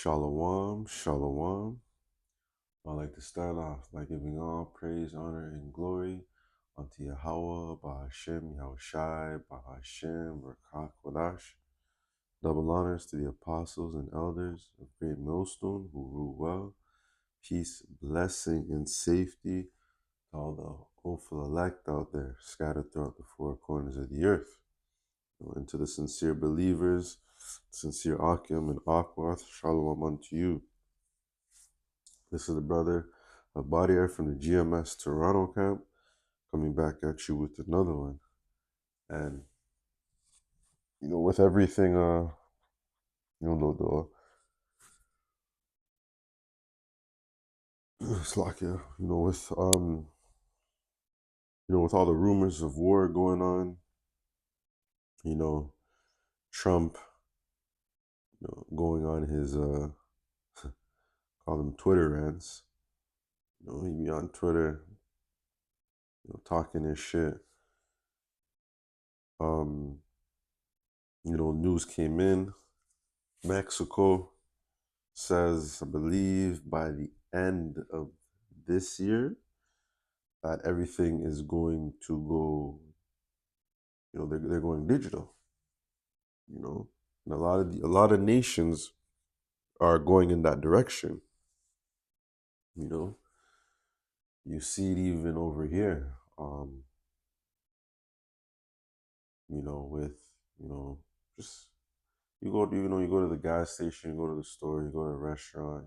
Shalom, shalom. I'd like to start off by giving all praise, honor, and glory unto Yahweh, Bahashem, Yahushai, Bahashem, Rakak, Wadash. Double honors to the apostles and elders of Great Millstone who rule well. Peace, blessing, and safety to all the hopeful elect out there scattered throughout the four corners of the earth. And to the sincere believers, sincere Akim and Akwath, shalom unto you. This is the brother Abadier from the GMS Toronto camp coming back at you with another one. And with everything, it's like with all the rumors of war going on, Trump, going on his call them Twitter rants. He be on Twitter, talking his shit. News came in. Mexico says, I believe by the end of this year, that everything is going to go, they're going digital, and a lot of nations are going in that direction. You see it even over here, with, just you go to the gas station, you go to the store, you go to a restaurant,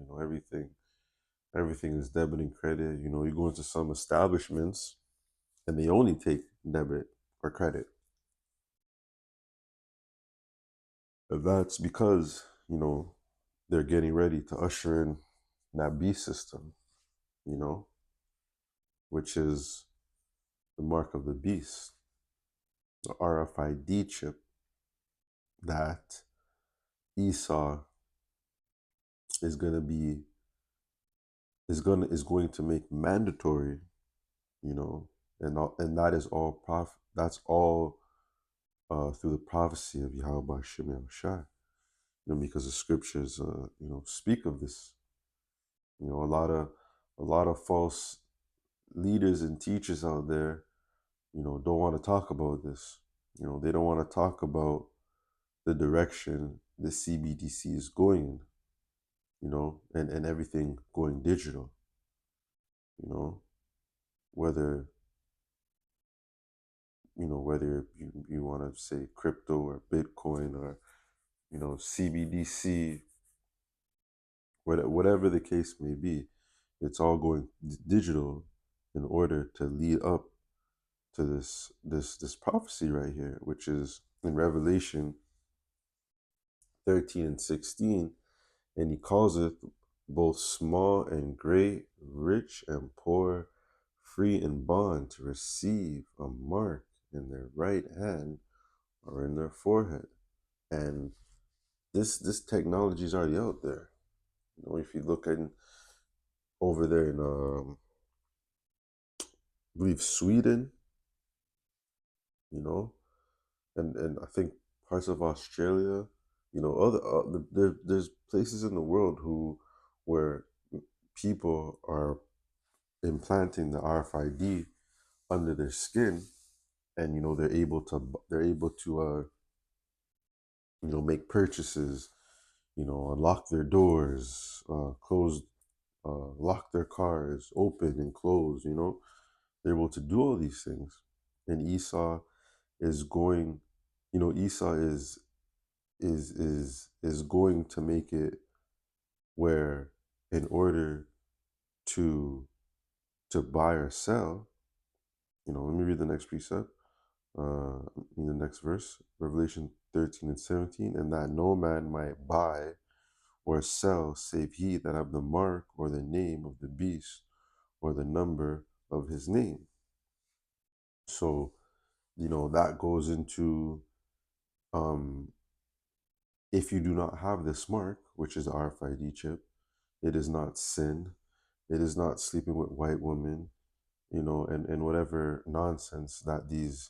everything is debit and credit. You go into some establishments and they only take debit or credit. And that's because, they're getting ready to usher in that B system, which is the mark of the beast, the RFID chip that Esau is going to make mandatory, and that is all that's all through the prophecy of Yahweh Shem Yahushai, because the scriptures speak of this. A lot of false leaders and teachers out there, don't want to talk about this. They don't want to talk about the direction the CBDC is going in, and everything going digital, whether you want to say crypto or Bitcoin or, CBDC, whatever the case may be, it's all going digital in order to lead up to this prophecy right here, which is in Revelation 13 and 16, and he calls it both small and great, rich and poor, free and bond, to receive a mark in their right hand or in their forehead. And this technology is already out there. If you look at over there in I believe Sweden, and I think parts of Australia, there's places in the world where people are implanting the RFID under their skin, and they're able to make purchases, unlock their doors, close, lock their cars, open and close. They're able to do all these things, and Esau is going, Esau is going to make it where, in order to buy or sell, let me read the next precept, in the next verse, Revelation 13 and 17, and that no man might buy or sell save he that have the mark or the name of the beast or the number of his name. So, that goes into, if you do not have this mark, which is the RFID chip, it is not sin. It is not sleeping with white women, and whatever nonsense that these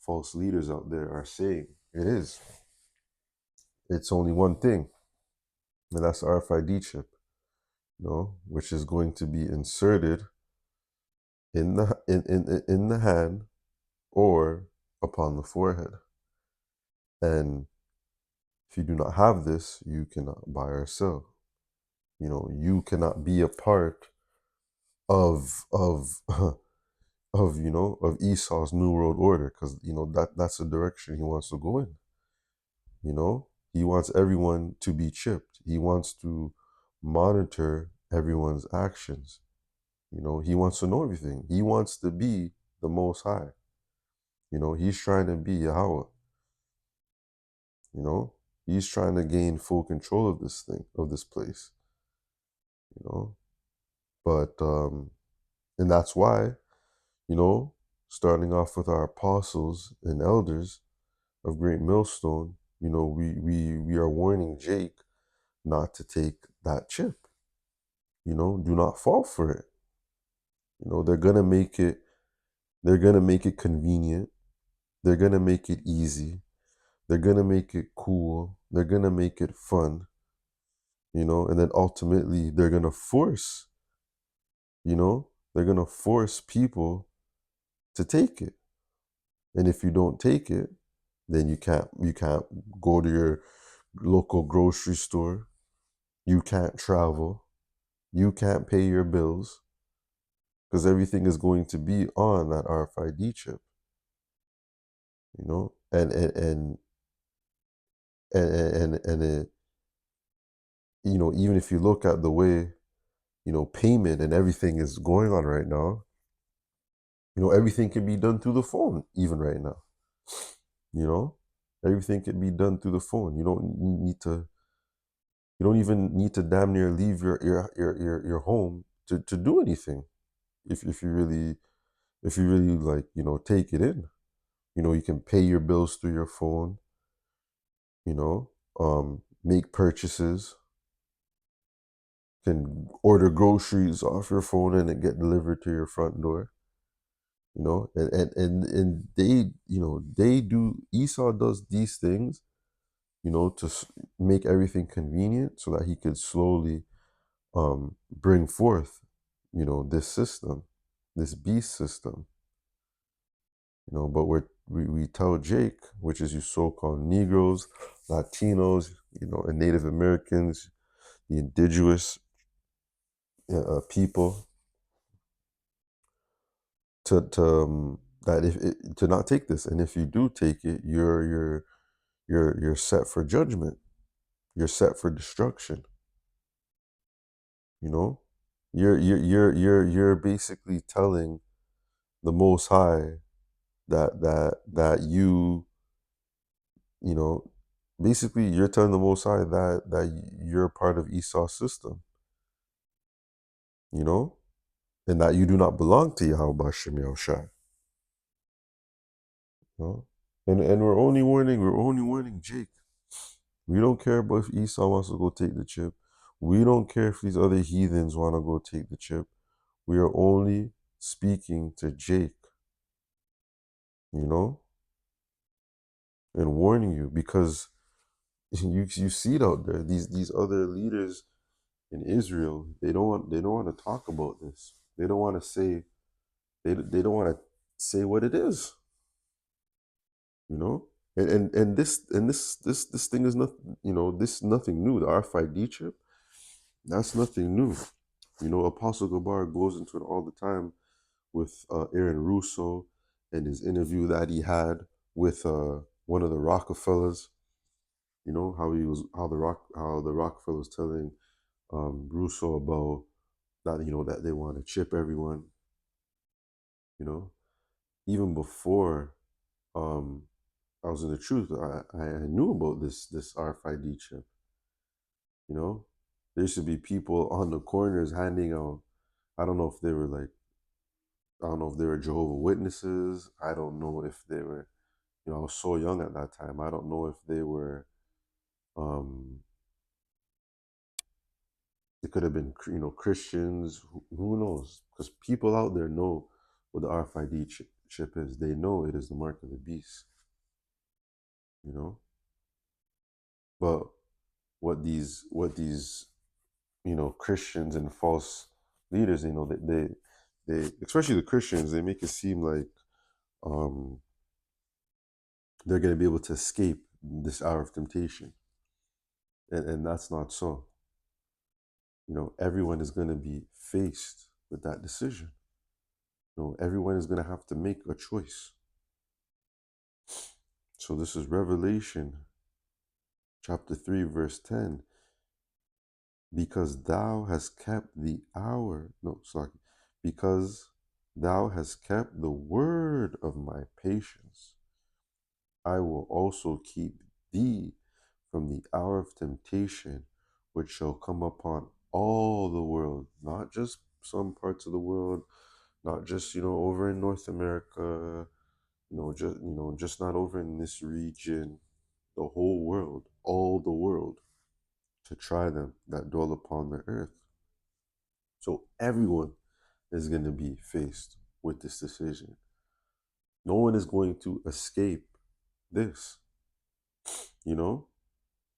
false leaders out there are saying. It's only one thing. And that's the RFID chip, which is going to be inserted in the hand or upon the forehead. And if you do not have this, you cannot buy or sell. You cannot be a part of of Esau's New World Order, because that's the direction he wants to go in. He wants everyone to be chipped. He wants to monitor everyone's actions. He wants to know everything. He wants to be the Most High. He's trying to be Yahweh. He's trying to gain full control of this thing, of this place. But and that's why, starting off with our apostles and elders of Great Millstone, we are warning Jake not to take that chip. Do not fall for it. They're gonna make it convenient. They're gonna make it easy. They're gonna make it cool. They're gonna make it fun. And then ultimately they're gonna force, people to take it. And if you don't take it, then you can't go to your local grocery store. You can't travel. You can't pay your bills, because everything is going to be on that RFID chip. And it, even if you look at the way, payment and everything is going on right now, everything can be done through the phone even right now. Everything can be done through the phone. You don't even need to damn near leave your home to do anything, if you really like, take it in. You can pay your bills through your phone, make purchases, can order groceries off your phone and it get delivered to your front door. And they do, Esau does these things, to make everything convenient so that he could slowly bring forth, this system, this beast system. But we tell Jake, which is you so-called Negroes, Latinos, and Native Americans, the indigenous people, to not take this. And if you do take it, you're set for judgment. You're set for destruction. You're basically telling the Most High that basically you're telling the Most High that you're part of Esau's system, and that you do not belong to Yahweh Shem Yahushai. And we're only warning Jake. We don't care about if Esau wants to go take the chip. We don't care if these other heathens want to go take the chip. We are only speaking to Jake, and warning you, because you see it out there. These other leaders in Israel, they don't want to talk about this. They don't want to say they don't want to say what it is. And this thing is nothing. This is nothing new. The RFID chip, that's nothing new. Apostle Gabar goes into it all the time with Aaron Russo and his interview that he had with one of the Rockefellers. How the Rockefeller was telling Russo about that. That they want to chip everyone. Even before I was in the truth, I knew about this RFID chip. There used to be people on the corners handing out. I don't know if they were Jehovah's Witnesses. I don't know if they were, I was so young at that time. I don't know if they were, it could have been, Christians. Who knows? Because people out there know what the RFID chip is. They know it is the mark of the beast. But what these Christians and false leaders, they especially the Christians, they make it seem like um they're going to be able to escape this hour of temptation, and that's not so. Everyone is going to be faced with that decision. Everyone is going to have to make a choice. So this is Revelation chapter 3 verse 10. Because thou hast kept the hour, no, sorry, because thou hast kept the word of my patience, I will also keep thee from the hour of temptation, which shall come upon all the world, not just some parts of the world, not just over in North America, just not over in this region, the whole world, all the world, to try them that dwell upon the earth. So everyone is going to be faced with this decision. No one is going to escape this.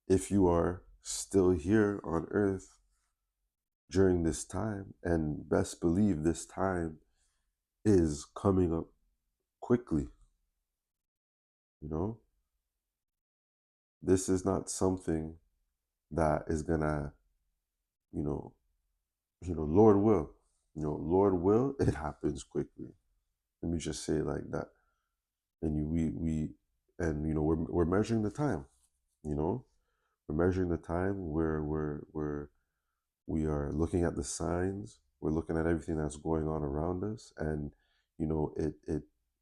If you are still here on earth during this time, and best believe this time is coming up quickly. This is not something that is gonna, you know, Lord will, Lord will, it happens quickly. Let me just say it like that. And and we're measuring the time. We're measuring the time where we are looking at the signs. We're looking at everything that's going on around us, and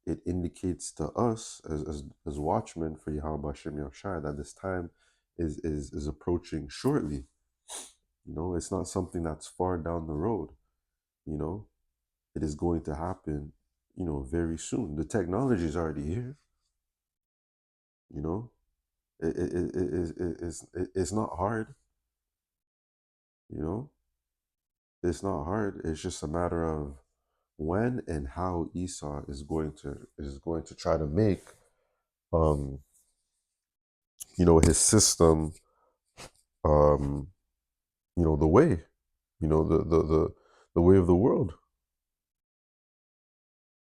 it indicates to us as watchmen for Yahweh Hashem Yahushua that this time is approaching shortly. It's not something that's far down the road. It is going to happen. Very soon. The technology is already here. You know, it's not hard. You know, it's not hard. It's just a matter of when and how Esau is going to try to make um his system um the way, the way of the world.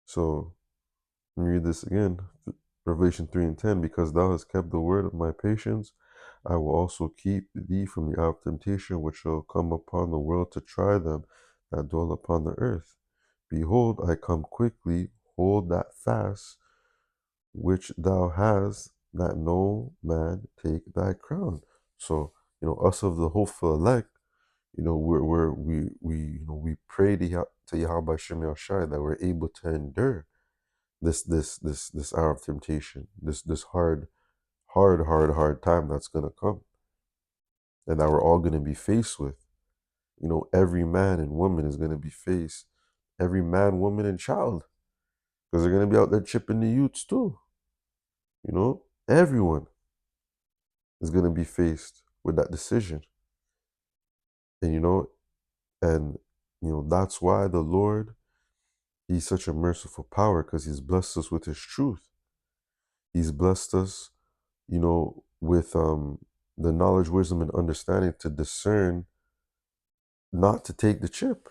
So let me read this again. Revelation 3 and 10, because thou hast kept the word of my patience, I will also keep thee from the hour of temptation which shall come upon the world to try them that dwell upon the earth. Behold, I come quickly, hold that fast which thou hast, that no man take thy crown. So, us of the hopeful elect, we pray to Yahweh Shem Shai that we're able to endure this hour of temptation, this hard time that's gonna come, and that we're all gonna be faced with. Every man and woman is gonna be faced, every man, woman, and child, because they're gonna be out there chipping the youths too. Everyone is gonna be faced with that decision, and that's why the Lord, He's such a merciful power, because He's blessed us with His truth. He's blessed us, with the knowledge, wisdom, and understanding to discern not to take the chip,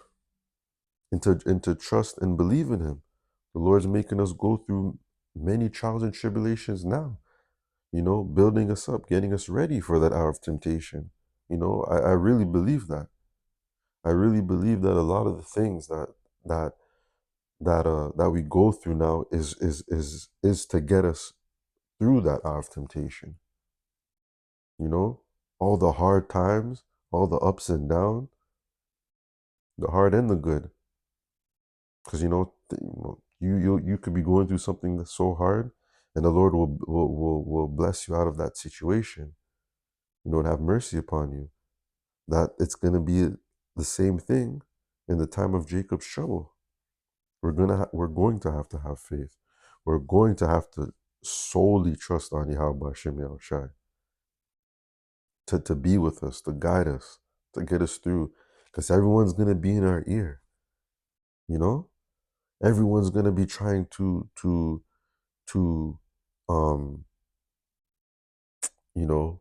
and to trust and believe in Him. The Lord's making us go through many trials and tribulations now, building us up, getting us ready for that hour of temptation. I really believe that. I really believe that a lot of the things that that we go through now is to get us through that hour of temptation. All the hard times, all the ups and downs, the hard and the good. Because you could be going through something that's so hard, and the Lord will bless you out of that situation. And have mercy upon you. That it's gonna be the same thing in the time of Jacob's trouble. We're going to have faith. We're going to have to solely trust on Yahweh Hashem Yahushai to be with us, to guide us, to get us through. Because everyone's gonna be in our ear. Everyone's gonna be trying to um you know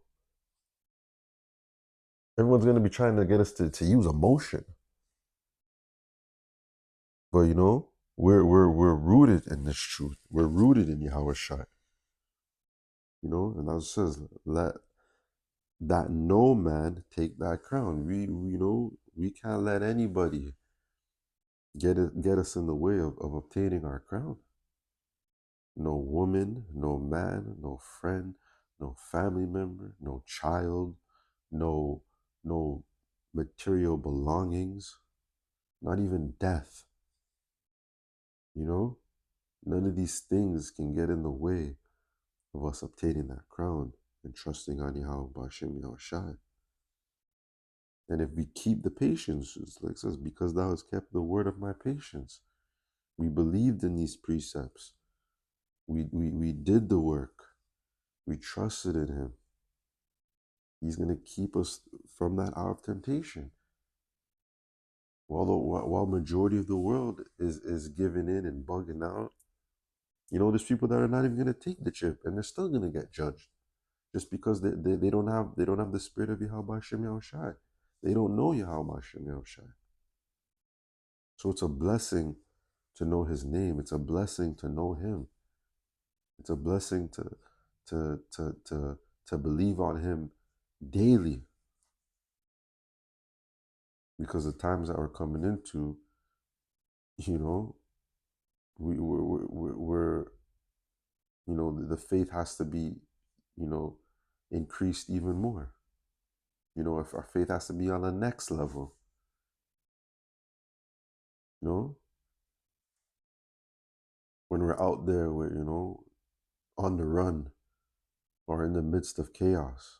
Everyone's going to be trying to get us to use emotion. But we're rooted in this truth. We're rooted in Yahweh Shai. And that says, let that no man take that crown. We can't let anybody get us in the way of obtaining our crown. No woman, no man, no friend, no family member, no child, no material belongings, not even death. None of these things can get in the way of us obtaining that crown and trusting on Yahweh B'Hashem Yahushai. And if we keep the patience, it's like it says, because thou hast kept the word of my patience. We believed in these precepts. We did the work. We trusted in him. He's going to keep us from that hour of temptation. While majority of the world is giving in and bugging out, there's people that are not even going to take the chip and they're still going to get judged just because they don't have the spirit of Yahweh Hashem Yahushai. They don't know Yahweh Hashem Yahushai. So it's a blessing to know his name. It's a blessing to know him. It's a blessing to believe on him daily. Because the times that we're coming into, we're the faith has to be, increased even more. If our faith has to be on the next level, when we're out there, we're, on the run or in the midst of chaos.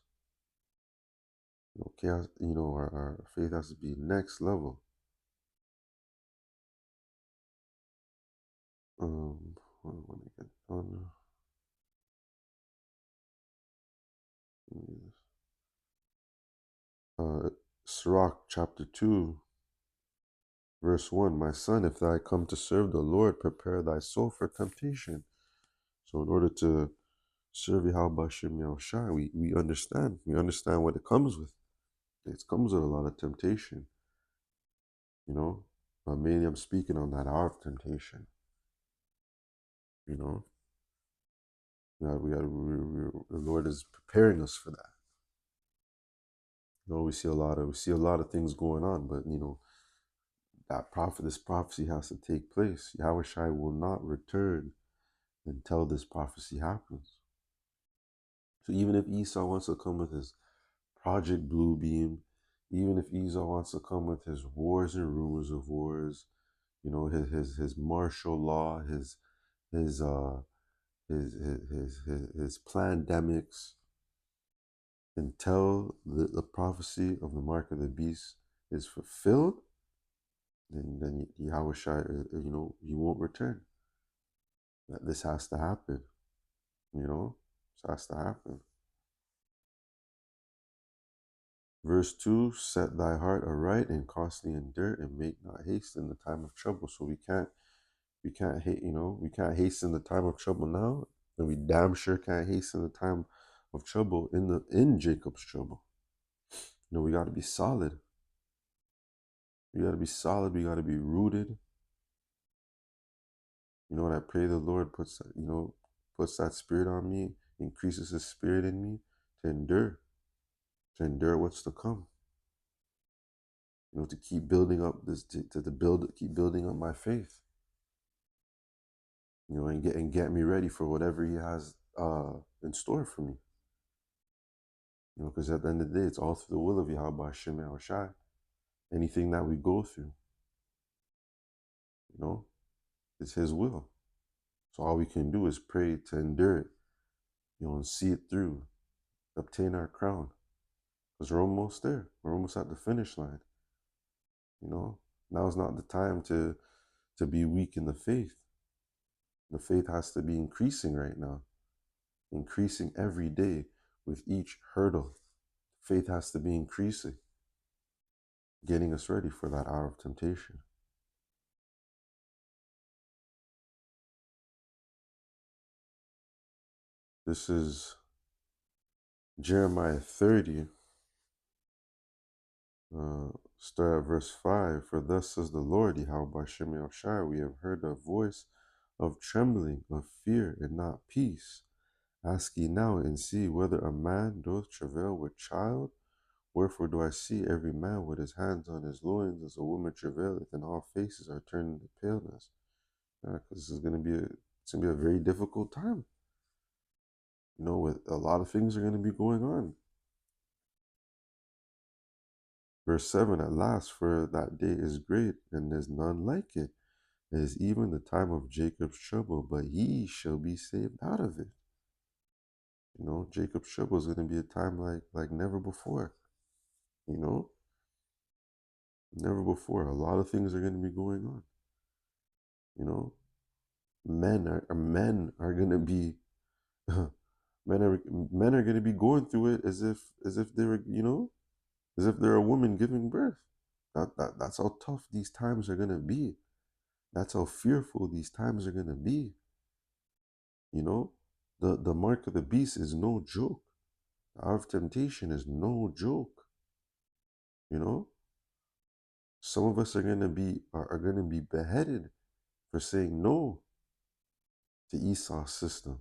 Chaos, our faith has to be next level. When I get done. Sirach chapter 2, verse 1. My son, if thou come to serve the Lord, prepare thy soul for temptation. So in order to serve Yahweh Hashem Yahushai, we understand. We understand what it comes with. It comes with a lot of temptation. But mainly I'm speaking on that hour of temptation. The Lord is preparing us for that. We see a lot of things going on, but this prophecy has to take place. Yahweh Shai will not return until this prophecy happens. So even if Esau wants to come with his Project Bluebeam, even if Esau wants to come with his wars and rumors of wars, his martial law, his pandemics, until the prophecy of the mark of the beast is fulfilled, then Yahweh Shai, he won't return. That this has to happen. This has to happen. Verse 2, set thy heart aright and costly in dirt and make not haste in the time of trouble. So we can't hate, we can't hasten the time of trouble now, and we damn sure can't hasten the time of trouble in Jacob's trouble. We got to be solid. We got to be solid. We got to be rooted. And I pray the Lord puts that spirit on me, increases his spirit in me to endure what's to come. To keep building up this, keep building up my faith. And get me ready for whatever he has in store for me. Because at the end of the day, it's all through the will of Yahweh Hashem Yahushai. Anything that we go through, it's his will. So all we can do is pray to endure it, and see it through, obtain our crown. Because we're almost there. We're almost at the finish line. Now is not the time to be weak in the faith. The faith has to be increasing right now. Increasing every day with each hurdle. Faith has to be increasing. Getting us ready for that hour of temptation. This is Jeremiah 30, Start at verse 5. For thus says the Lord, Yahweh Shem Shai, we have heard a voice of trembling, of fear, and not peace. Ask ye now and see whether a man doth travail with child. Wherefore do I see every man with his hands on his loins as a woman travaileth, and all faces are turned into paleness. Because this is it's gonna be a very difficult time. With a lot of things are gonna be going on. Verse 7, at last, for that day is great, and there's none like it. It is even the time of Jacob's trouble, but ye shall be saved out of it. Jacob's trouble is going to be a time like never before. You know, never before. A lot of things are going to be going on. You know, men are going to be men are going to be going through it as if they were as if they're a woman giving birth. That's how tough these times are going to be. That's how fearful these times are going to be. The mark of the beast is no joke. The hour of temptation is no joke. Some of us are gonna be beheaded for saying no to Esau's system,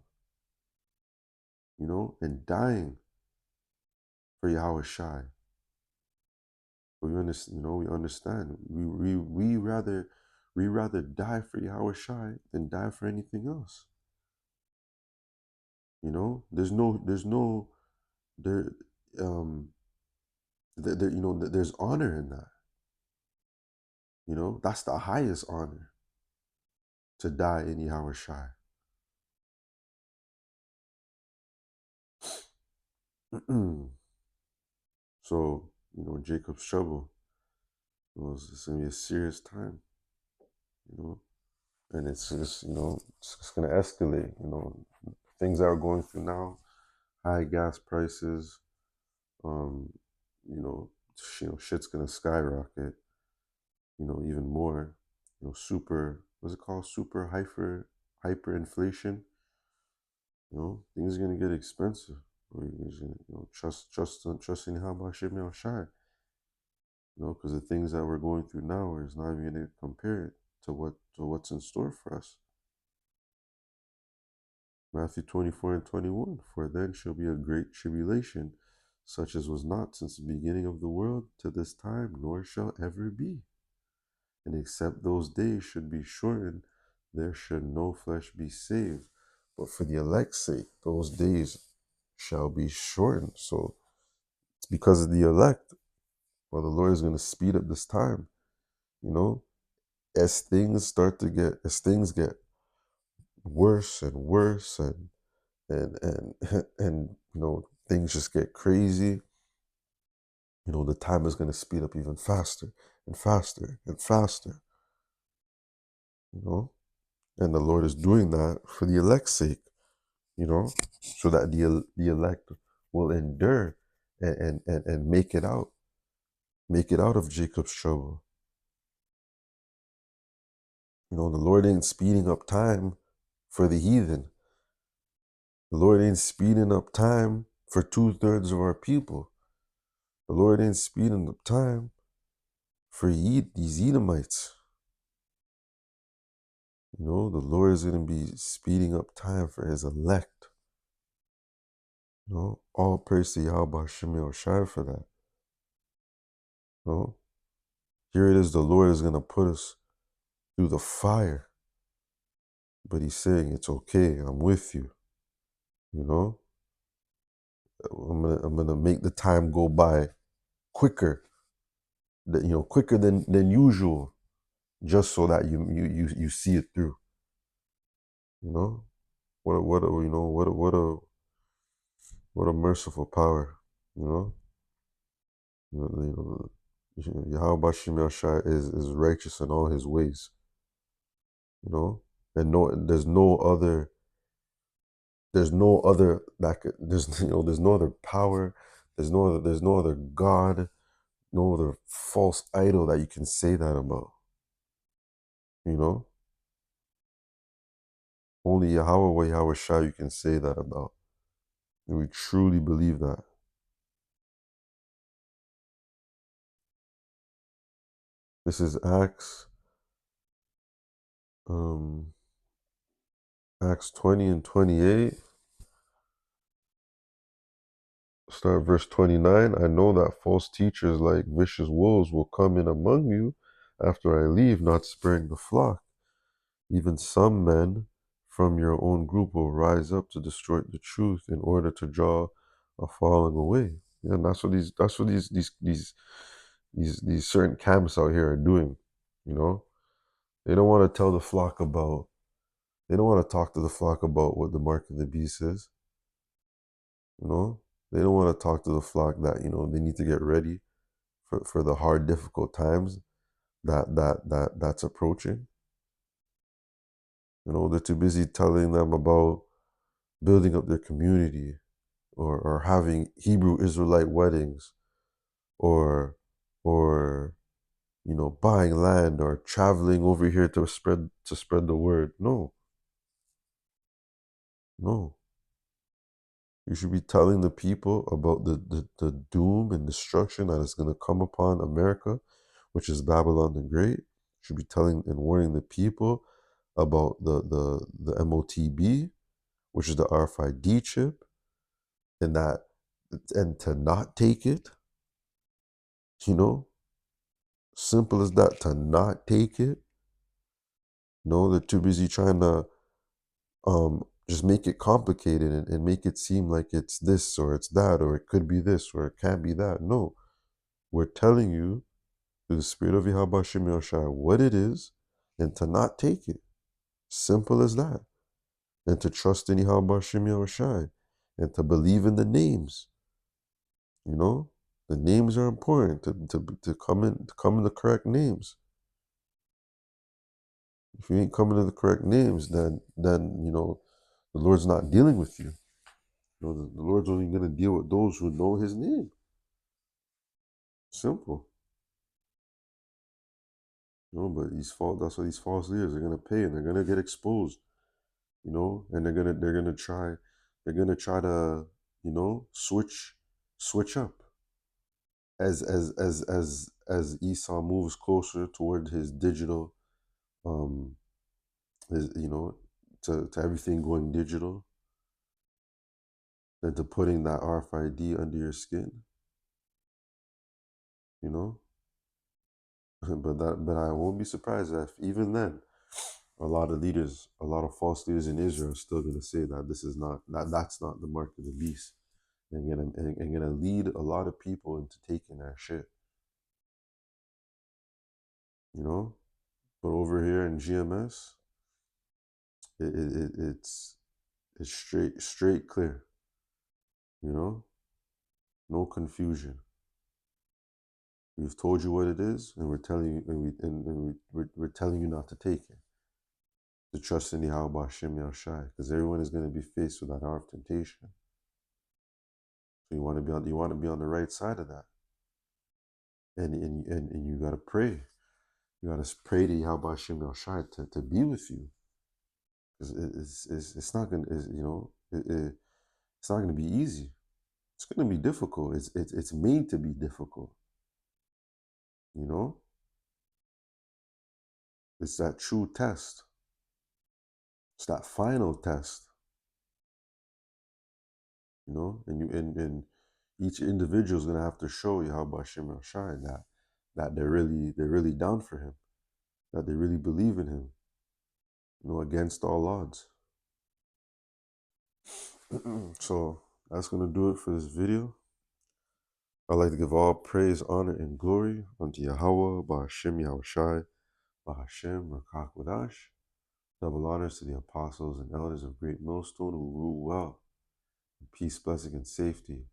and dying for Yahweh Shai. But we understand. We rather die for Yahweh Shai than die for anything else. There um there's honor in that. That's the highest honor, to die in Yahweh Shai. So, Jacob's trouble, it's gonna be a serious time, and it's just, it's gonna escalate. Things that we're going through now, high gas prices, um, you know, shit's gonna skyrocket, even more, super, what's it called? Super hyperinflation. Things are gonna get expensive. Trust in how about Shimei Shai. Because the things that we're going through now is not even going to compare it to what's in store for us. Matthew 24 and 21, for then shall be a great tribulation, such as was not since the beginning of the world to this time, nor shall ever be. And except those days should be shortened, there should no flesh be saved. But for the elect's sake, those days shall be shortened. So it's because of the elect, or the Lord is going to speed up this time, as things get worse and worse, and things just get crazy, the time is going to speed up even faster and faster and faster, and the Lord is doing that for the elect's sake, so that the elect will endure and make it out of Jacob's trouble. The Lord ain't speeding up time for the heathen. The Lord ain't speeding up time for 2/3 of our people. The Lord ain't speeding up time for these Edomites. The Lord is going to be speeding up time for his elect. All praise to Yahweh Shemel Shai for that. Here it is, the Lord is going to put us through the fire, but he's saying, it's okay, I'm with you. I'm gonna make the time go by quicker, quicker than usual, just so that you see it through. What a merciful power. Yahweh Shemel Shai is righteous in all his ways. And there's no other that could, there's no other power, there's no other God, no other false idol that you can say that about. Only Yahweh Shai you can say that about. And we truly believe that. This is um, Acts 20 and 28. Start verse 29. I know that false teachers like vicious wolves will come in among you after I leave, not sparing the flock. Even some men from your own group will rise up to distort the truth in order to draw a falling away. Yeah, and that's what these certain camps out here are doing. You know, they don't want to tell the flock about. They don't want to talk to the flock about what the mark of the beast is. You know, they don't want to talk to the flock that they need to get ready for the hard, difficult times that's approaching. You know, they're too busy telling them about building up their community, or having Hebrew Israelite weddings, or or buying land, or traveling over here to spread the word. No, no. You should be telling the people about the doom and destruction that is going to come upon America, which is Babylon the Great. You should be telling and warning the people about the MOTB, which is the RFID chip, and to not take it. Simple as that, to not take it. No, they're too busy trying to just make it complicated, and make it seem like it's this or it's that, or it could be this or it can't be that. No, we're telling you through the Spirit of Yahweh Shem Yahushua what it is, and to not take it. Simple as that. And to trust in Yahweh Shem Yahushua, and to believe in the names. The names are important to come in the correct names. If you ain't coming to the correct names, then the Lord's not dealing with you. The Lord's only going to deal with those who know His name. Simple. But that's what these false leaders are going to pay, and they're going to get exposed. And they're gonna try to switch up as Esau moves closer toward his digital, um his to everything going digital, and to putting that RFID under your skin. you know but I won't be surprised if even then a lot of false leaders in Israel are still going to say that that's not the mark of the beast, and gonna lead a lot of people into taking that shit. But over here in GMS, it's straight clear. No confusion. We've told you what it is, and we're telling you, we're telling you not to take it. To trust in Yahweh Hashem Yahushai, because everyone is going to be faced with that hour of temptation. So you want to be on the right side of that, and you got to pray. You got to pray to Yahweh Hashem Yahushai to be with you, because it's not going to it's not going to be easy. It's going to be difficult. It's made to be difficult. It's that true test. It's that final test. And each individual is gonna have to show Yahweh Hashem Shai that they're really down for Him, that they really believe in Him, against all odds. So that's gonna do it for this video. I'd like to give all praise, honor, and glory unto Yahweh, Ba'ashem Yahushai, Ba'ashem Rakak Wadash. Double honors to the apostles and elders of Great Millstone who rule well, in peace, blessing, and safety.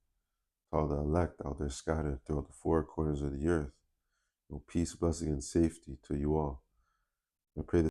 To all the elect out there scattered throughout the four corners of the earth. Peace, blessing, and safety to you all. I pray that